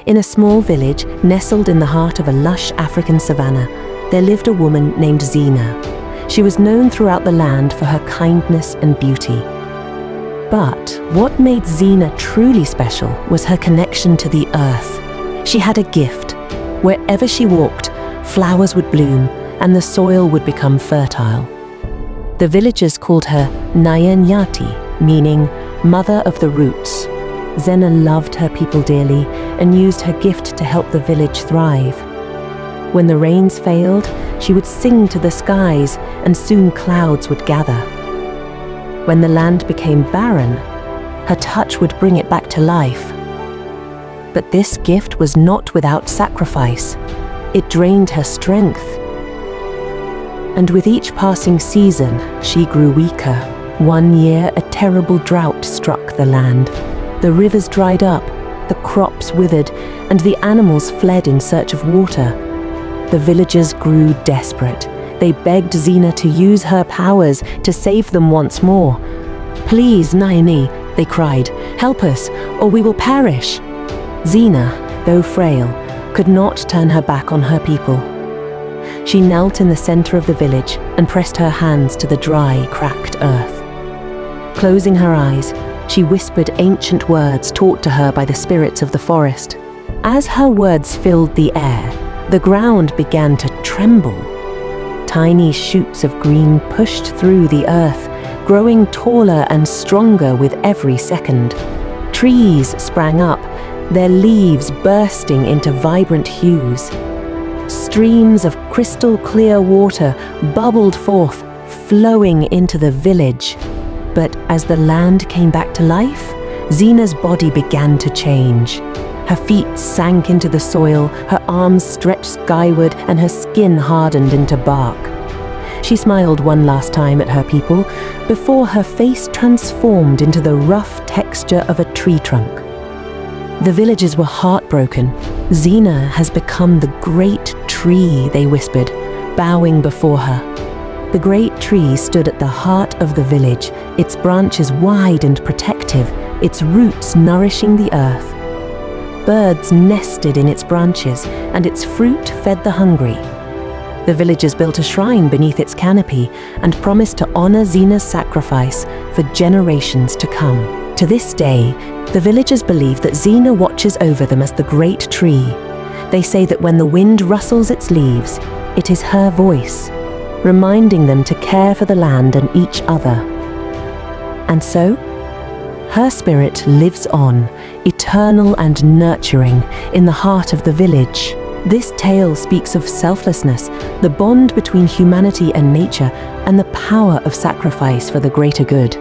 In a small village nestled in the heart of a lush African savanna, there lived a woman named Zina. She was known throughout the land for her kindness and beauty. But what made Zina truly special was her connection to the earth. She had a gift. Wherever she walked, flowers would bloom and the soil would become fertile. The villagers called her Nyanyati, meaning Mother of the Roots. Zena loved her people dearly and used her gift to help the village thrive. When the rains failed, she would sing to the skies and soon clouds would gather. When the land became barren, her touch would bring it back to life. But this gift was not without sacrifice. It drained her strength. And with each passing season, she grew weaker. One year, a terrible drought struck the land. The rivers dried up, the crops withered, and the animals fled in search of water. The villagers grew desperate. They begged Zina to use her powers to save them once more. "Please, Nayani," they cried, "help us, or we will perish." Zina, though frail, could not turn her back on her people. She knelt in the center of the village and pressed her hands to the dry, cracked earth. Closing her eyes, she whispered ancient words taught to her by the spirits of the forest. As her words filled the air, the ground began to tremble. Tiny shoots of green pushed through the earth, growing taller and stronger with every second. Trees sprang up, their leaves bursting into vibrant hues. Streams of crystal clear water bubbled forth, flowing into the village. But as the land came back to life, Zina's body began to change. Her feet sank into the soil, her arms stretched skyward, and her skin hardened into bark. She smiled one last time at her people before her face transformed into the rough texture of a tree trunk. The villagers were heartbroken. "Zina has become the great tree," they whispered, bowing before her. The great tree stood at the heart of the village, its branches wide and protective, its roots nourishing the earth. Birds nested in its branches, and its fruit fed the hungry. The villagers built a shrine beneath its canopy and promised to honor Zina's sacrifice for generations to come. To this day, the villagers believe that Zina watches over them as the great tree. They say that when the wind rustles its leaves, it is her voice, reminding them to care for the land and each other. And so, her spirit lives on, eternal and nurturing, in the heart of the village. This tale speaks of selflessness, the bond between humanity and nature, and the power of sacrifice for the greater good.